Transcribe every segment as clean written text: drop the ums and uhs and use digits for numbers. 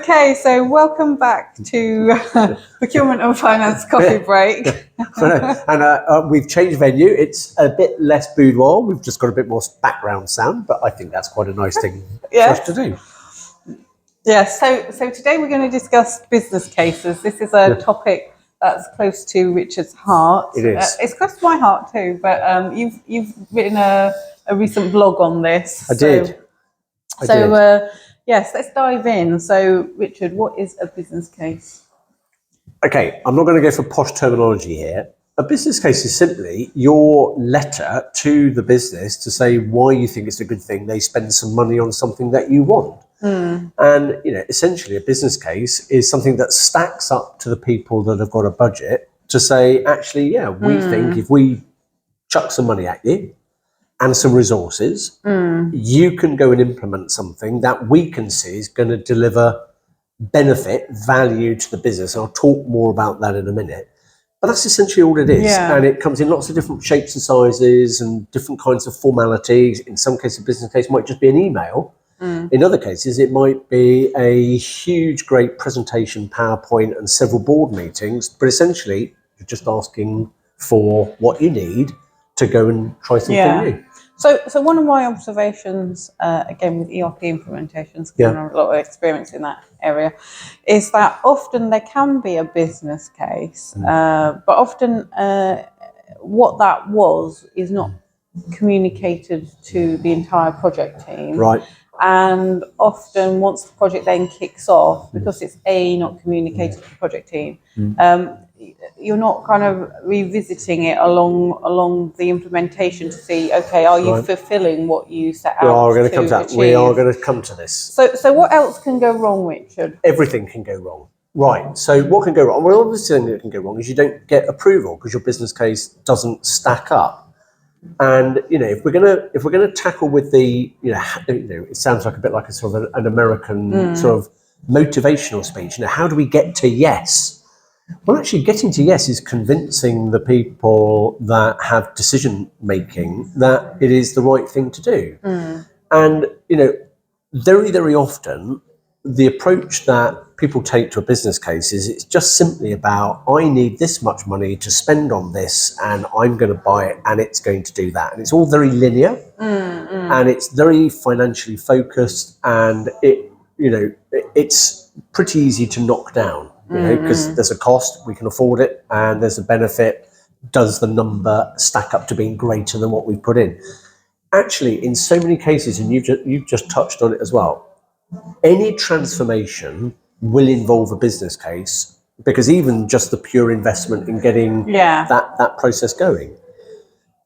Okay, so welcome back to Procurement and Finance Coffee Break. And we've changed venue. It's a bit less boudoir. We've just got a bit more background sound, but I think that's quite a nice thing for us to do. Yes, so today we're going to discuss business cases. This is a topic that's close to Richard's heart. It is. It's close to my heart too, but you've written a recent blog on this. I did. Yes, let's dive in. So, Richard, what is a business case? Okay, I'm not going to go for posh terminology here. A business case is simply your letter to the business to say why you think it's a good thing they spend some money on something that you want. And, essentially a business case is something that stacks up to the people that have got a budget to say, actually, we think if we chuck some money at you and some resources, you can go and implement something that we can see is going to deliver benefit, value to the business. I'll talk more about that in a minute. But that's essentially all it is. Yeah. And it comes in lots of different shapes and sizes and different kinds of formalities. In some cases, a business case might just be an email. In other cases, it might be a huge, great presentation, PowerPoint, and several board meetings. But essentially, you're just asking for what you need to go and try something new. So one of my observations, again with ERP implementations, because I have a lot of experience in that area, is that often there can be a business case, but often what that was is not communicated to the entire project team. Right. And often once the project then kicks off, because it's not communicated to the project team, you're not kind of revisiting it along the implementation to see, okay, are you fulfilling what you set out to achieve? We are going to come to this. So what else can go wrong, Richard? Everything can go wrong. Right. So what can go wrong? Well, obviously the thing that can go wrong is you don't get approval because your business case doesn't stack up. And if we're gonna tackle with the it sounds like a bit like a sort of an American sort of motivational speech. How do we get to yes? Well, actually, getting to yes is convincing the people that have decision making that it is the right thing to do. And very, very often the approach that people take to a business case is it's just simply about, I need this much money to spend on this and I'm going to buy it and it's going to do that. And it's all very linear and it's very financially focused and it's pretty easy to knock down, because there's a cost, we can afford it, and there's a benefit. Does the number stack up to being greater than what we've put in? Actually, in so many cases, and you've just touched on it as well, any transformation will involve a business case, because even just the pure investment in getting that process going.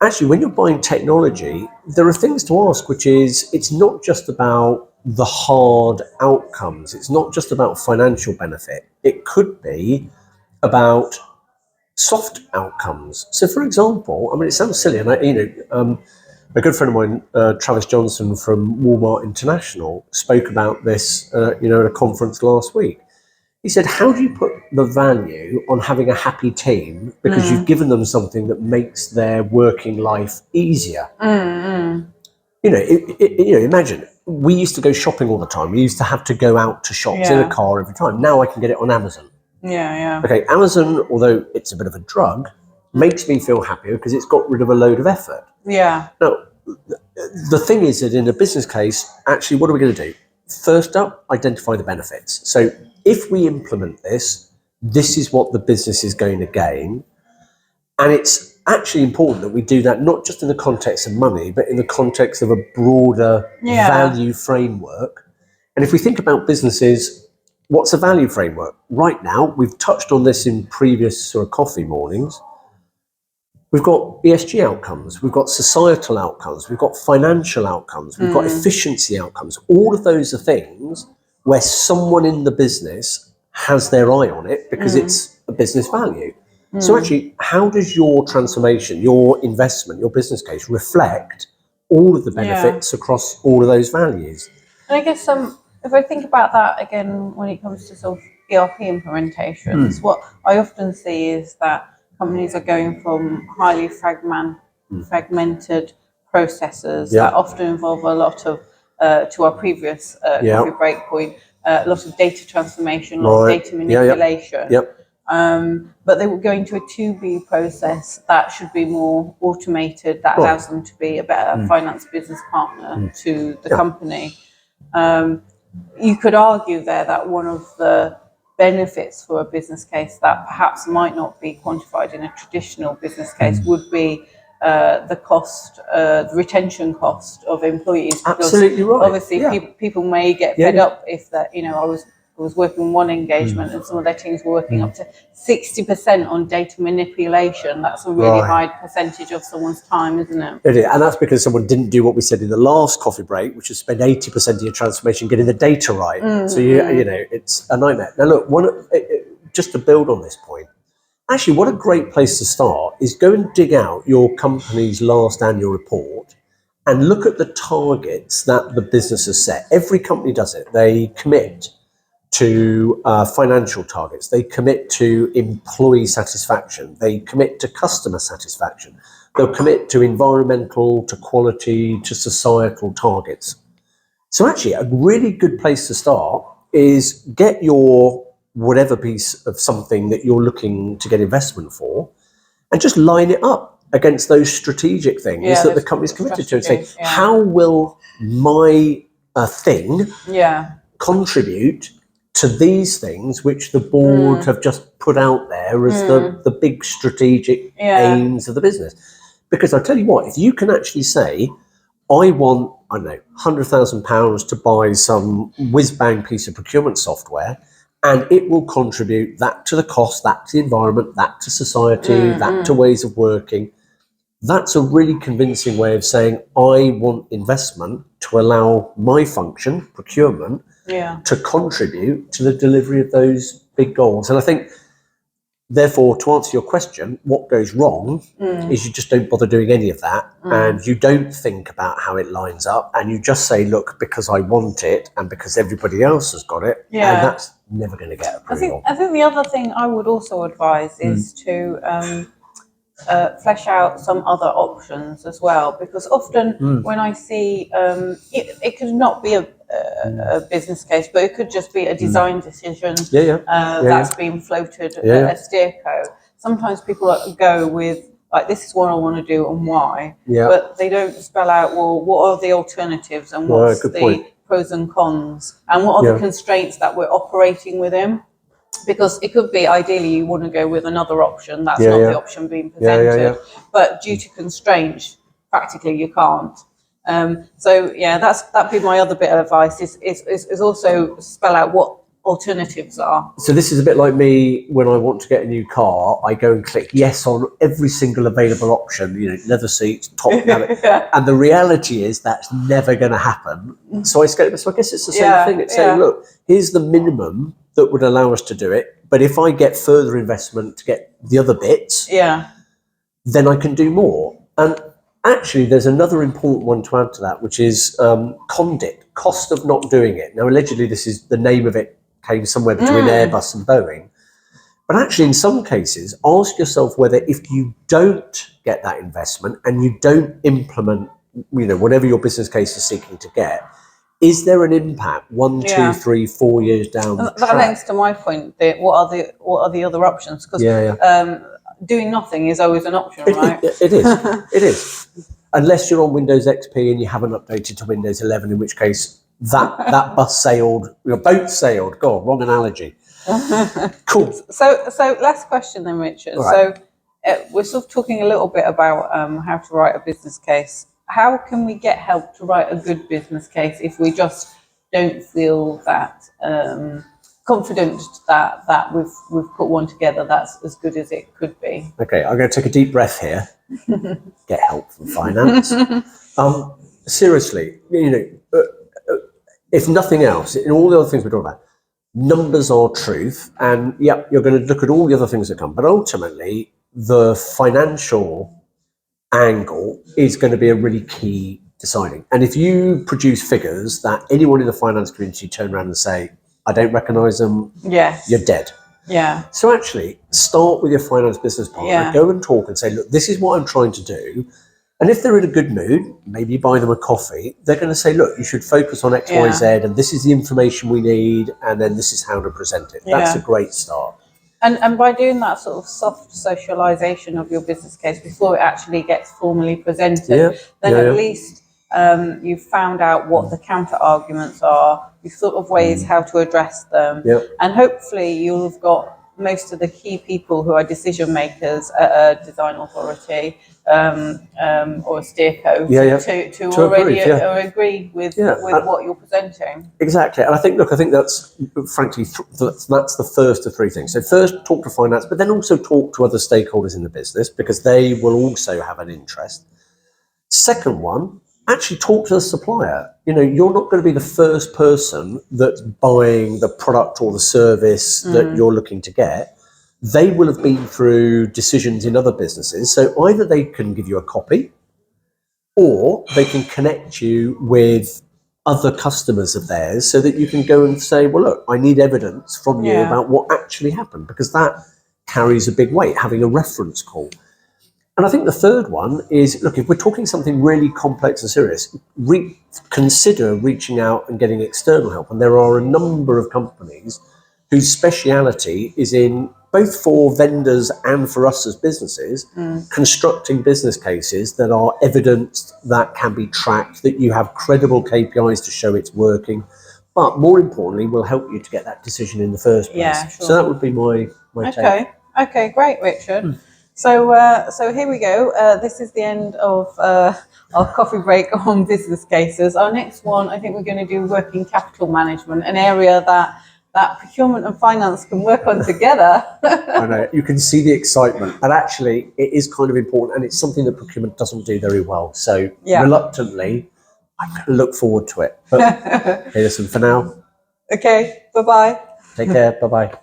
Actually, when you're buying technology, there are things to ask, which is, it's not just about the hard outcomes. It's not just about financial benefit. It could be about soft outcomes. So, for example, it sounds silly, and a good friend of mine, Travis Johnson from Walmart International, spoke about this, at a conference last week. He said, how do you put the value on having a happy team because you've given them something that makes their working life easier? Imagine, we used to go shopping all the time. We used to have to go out to shops in a car every time. Now I can get it on Amazon. Okay, Amazon, although it's a bit of a drug, makes me feel happier because it's got rid of a load of effort. Now, the thing is that in a business case, actually, what are we going to do? First up, identify the benefits. So if we implement this, this is what the business is going to gain. And it's actually important that we do that not just in the context of money, but in the context of a broader value framework. And if we think about businesses, what's a value framework? Right now, we've touched on this in previous sort of coffee mornings. We've got ESG outcomes, we've got societal outcomes, we've got financial outcomes, we've got efficiency outcomes. All of those are things where someone in the business has their eye on it because it's a business value. So actually, how does your transformation, your investment, your business case reflect all of the benefits across all of those values? And I guess if I think about that again, when it comes to sort of ERP implementations, what I often see is that companies are going from highly fragmented processes that often involve a lot of, to our previous coffee break point, a lot of data transformation, a lot of data manipulation. But they will go into a 2B process that should be more automated, that allows them to be a better finance business partner to the company. You could argue there that one of the benefits for a business case that perhaps might not be quantified in a traditional business case would be the cost, the retention cost of employees. Absolutely right. Obviously, people may get fed up if that. I was working one engagement and some of their teams were working up to 60% on data manipulation. That's a really high percentage of someone's time, isn't it? It is, and that's because someone didn't do what we said in the last coffee break, which is spend 80% of your transformation getting the data right. So it's a nightmare. Now look, just to build on this point, actually, what a great place to start is go and dig out your company's last annual report and look at the targets that the business has set. Every company does it. They commit to financial targets. They commit to employee satisfaction. They commit to customer satisfaction. They'll commit to environmental, to quality, to societal targets. So actually, a really good place to start is get your whatever piece of something that you're looking to get investment for and just line it up against those strategic things that the company's committed to and say, how will my thing contribute to these things which the board have just put out there as the big strategic aims of the business? Because I'll tell you what, if you can actually say, I want, I don't know, £100,000 to buy some whiz-bang piece of procurement software, and it will contribute that to the cost, that to the environment, that to society, that to ways of working. That's a really convincing way of saying, I want investment to allow my function, procurement, to contribute to the delivery of those big goals. And I think, therefore, to answer your question, what goes wrong is you just don't bother doing any of that, and you don't think about how it lines up, and you just say, look, because I want it and because everybody else has got it, and that's never going to get approval. I think the other thing I would also advise is to flesh out some other options as well, because often when I see it could not be a business case, but it could just be a design decision that's been floated at Steerco. Sometimes people go with, like, this is what I want to do and why, but they don't spell out, well, what are the alternatives and what's the pros and cons, and what are the constraints that we're operating within. Because it could be, ideally, you want to go with another option. That's not the option being presented. But due to constraints, practically you can't. That'd be my other bit of advice is also spell out what alternatives are. So this is a bit like me when I want to get a new car. I go and click yes on every single available option, leather seats, top, and the reality is that's never going to happen. So I guess it's the same thing. It's saying, look, here's the minimum that would allow us to do it, but if I get further investment to get the other bits, then I can do more. And actually, there's another important one to add to that, which is CONDIT, cost of not doing it. Now, allegedly, this is the name of it came somewhere between Airbus and Boeing. But actually, in some cases, ask yourself whether if you don't get that investment and you don't implement, whatever your business case is seeking to get, is there an impact 1, 2, 3, 4 years down the track? That links to my point. What are the other options? Because doing nothing is always an option, right? It is. It is. Unless you're on Windows XP and you haven't updated to Windows 11, in which case that boat sailed. God, wrong analogy. Cool. So last question then, Richard. Right. So we're sort of talking a little bit about how to write a business case. How can we get help to write a good business case if we just don't feel that confident that we've put one together that's as good as it could be? Okay, I'm going to take a deep breath here. Get help from finance. Seriously, if nothing else, in all the other things we're talking about, numbers are truth, and you're going to look at all the other things that come, but ultimately the financial angle is going to be a really key deciding. And if you produce figures that anyone in the finance community turn around and say, I don't recognise them, you're dead. Yeah. So actually, start with your finance business partner, go and talk and say, look, this is what I'm trying to do. And if they're in a good mood, maybe you buy them a coffee, they're going to say, look, you should focus on X, Y, Z, and this is the information we need, and then this is how to present it. That's a great start. And by doing that sort of soft socialization of your business case before it actually gets formally presented, then at least you've found out what the counter arguments are, you've thought of ways how to address them, and hopefully you'll have got most of the key people who are decision makers at a design authority or a steerco to already agree with what you're presenting. Exactly. And I think that's frankly, that's the first of three things. So first, talk to finance, but then also talk to other stakeholders in the business, because they will also have an interest. Second one, actually talk to the supplier. You're not going to be the first person that's buying the product or the service that you're looking to get. They will have been through decisions in other businesses. So either they can give you a copy, or they can connect you with other customers of theirs so that you can go and say, well, look, I need evidence from you about what actually happened, because that carries a big weight, having a reference call. And I think the third one is, look, if we're talking something really complex and serious, consider reaching out and getting external help. And there are a number of companies whose speciality is in, both for vendors and for us as businesses, constructing business cases that are evidenced, that can be tracked, that you have credible KPIs to show it's working, but more importantly, will help you to get that decision in the first place. Yeah, sure. So that would be my take. Okay, great, Richard. So here we go. This is the end of our coffee break on business cases. Our next one, I think we're going to do working capital management, an area that procurement and finance can work on together. I know, you can see the excitement, and actually it is kind of important, and it's something that procurement doesn't do very well. So reluctantly, I'm going to look forward to it. But hey, listen, for now. Okay, bye-bye. Take care, bye-bye.